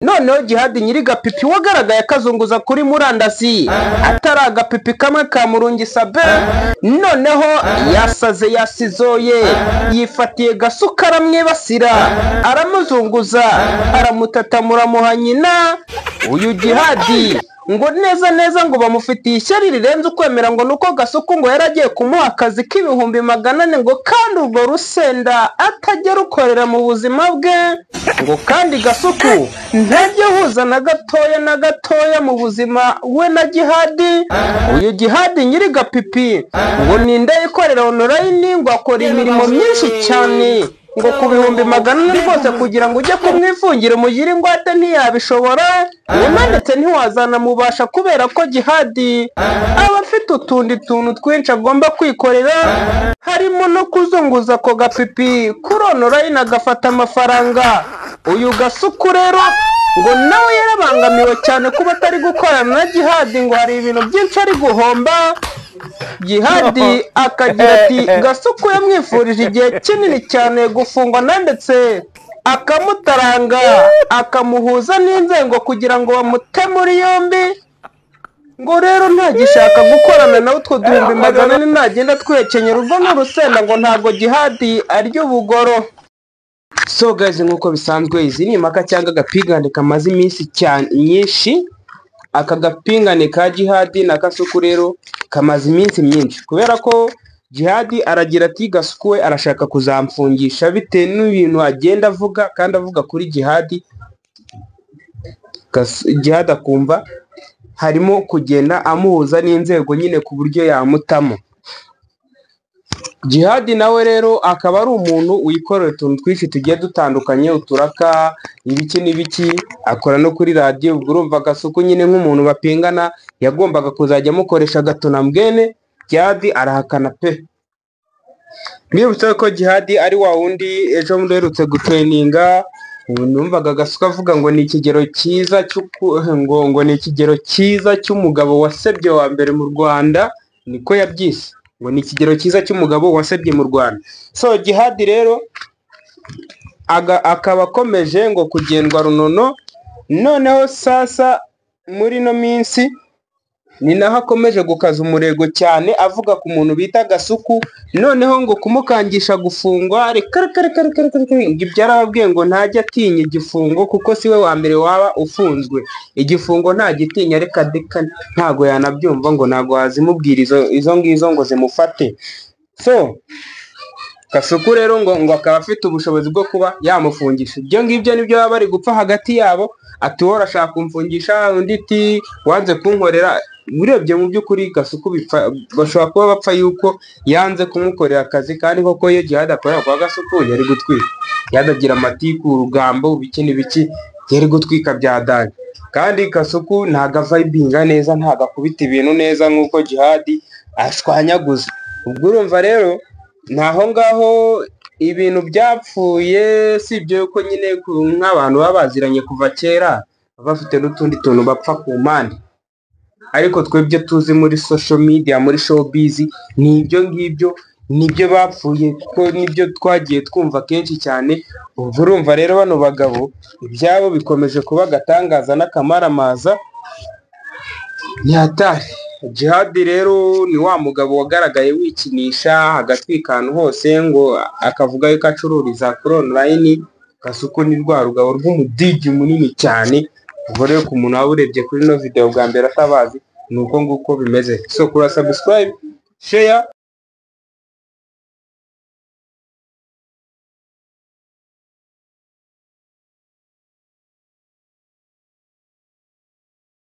noneho Jihad nyiri gapipi wagaragaye akazunguza kuri murandasi atari agapipi kamwe ka Murungi Sabe, noneho yasaze yasizoye yifatiye Gasuku aramwibasira aramuzunguza aramutatamura muha nyina. Uyu Jihad ngo neza ngo bamufitiye ishyari rirenze ukwemera ngo nuko Gasuku ngo yaragiye kumuha akazi k'ibihumbi 400 ngo kandi urwo rusenda atajya rukorera mu buzima bwe, ngo kandi Gasuku ntajya huza na gatoya mu buzima we na Jihad. Uyu Jihad nyiri gapipi ngo ninde ikorera online ngo akora imirimo myinshi cyane ngo ku bihumbi 400 rwose kugira ngo ujye kumwifungira umugire ingwate ntiyabishobora, ndetse ntiwazana mubasha kubera ko Jihad aba afite utundi tuntu twinshi agomba kwikorera, harimo no kuzunguza ko gapipi kuri online agafata amafaranga. Uyu Gasuku rero ngo nawe yarabangamiwe cyane kuba atari gukorana na Jihad, ngo hari ibintu byinshi ari guhomba. Jihad akagira ati Gasuku yamwifurije igihe kinini cyane gufungwa ndetse akamutaranga akamuhuza n'inzego kugira ngo bamute muri yombi, ngo rero ntagishaka gukorana nawe utwo 400 nagenda twekenyera urwo n'urusenda ngo ntago Jihad arya ubugoro. So guys, nkuko bisanzwe izi ni impaka cyangwa agapingane kamaze iminsi cyane nyinshi. Aka gapingane ka Jihad na Gasuku rero kamaze iminsi myinshi kubera ko Jihad aragira ati Gasuku we arashaka kuzamfungisha bite n'ibintu agenda avuga, kandi avuga kuri Jihad akumva harimo kugenda amuhuza n'inzego nyine ku buryo yamutamo. Jihad nawe rero akaba ari umuntu wikorera utuntu twinshi tugiye dutandukanye, uturaka ibiki n'ibiki, akora no kuri radio. Ubwo urumva Gasuku nyine nk'umuntu bapingana yagombaga kuzajya amukoresha gatona mbwene. Jihad arahakana pe. Mwibutse ko Jihad ari wa wundi ejo mberutse gutraininga, numvaga Gasuku avuga ngo ni ikigero cyiza ngo ni ikigero cyiza cy'umugabo wasebye wa mbere mu Rwanda, niko yabyise ngo ni ikigero cyiza cy'umugabo wasebye mu Rwanda. So Jihad rero akaba akomeje ngo kugendwa runono, noneho sasa muri no minsi ni naho akomeje gukaza umurego cyane avuga ku muntu bita Gasuku, noneho ngo kumukangisha gufungwa reka byarababwiye ngo ntajya atinya igifungo kuko siwe wa mbere waba ufunzwe. Igifungo nta gitinya, reka deka ntago yanabyumva ngo ntago hazimubwira izo ngizo ngo zimufate. So Gasuku rero ngo akaba afite ubushobozi bwo kuba yamufungisha. Ibyo ngibyo nibyo baba bari gupfa hagati yabo, ati wowe urashaka kumfungisha undi iti wanze kunkorera. Urebye mu by'ukuri Gasuku bashobora kuba bapfa yuko yanze kumukorera akazi, kandi koko iyo Jihad akorera kwa Gasuku yari gutwika, yadagira amatiku urugambo biki n'ibiki, yari gutwika byadanye. Kandi Gasuku ntago vibinga neza, ntago akubita ibintu neza nkuko Jihad ashwanyaguza. Ubwo urumva rero naho ngaho ibintu byapfuye, sibyo yuko nyine nk'abantu babaziranye kuva kera bafite n'utundi tuntu bapfa ku mpande, ariko twebwe tuzi muri social media muri showbiz ni ibyo ngibyo nibyo bapfuye, ko nibyo twagiye twumva kenshi cyane. Ubwo urumva rero bano bagabo ibyabo bikomeje kuba gatangaza n'akamaramaza nyatari. Jihad rero ni wa mugabo wagaragaye wikinisha agatwikana hose, ngo akavuga yuko acururiza kuri online. Gasuku ni rwa rugabo rw'umudigi munini cyane. Ubwo rero ku muntu waburebye kuri no video bwa mbere atabazi nuko nguko bimeze. So kura subscribe, share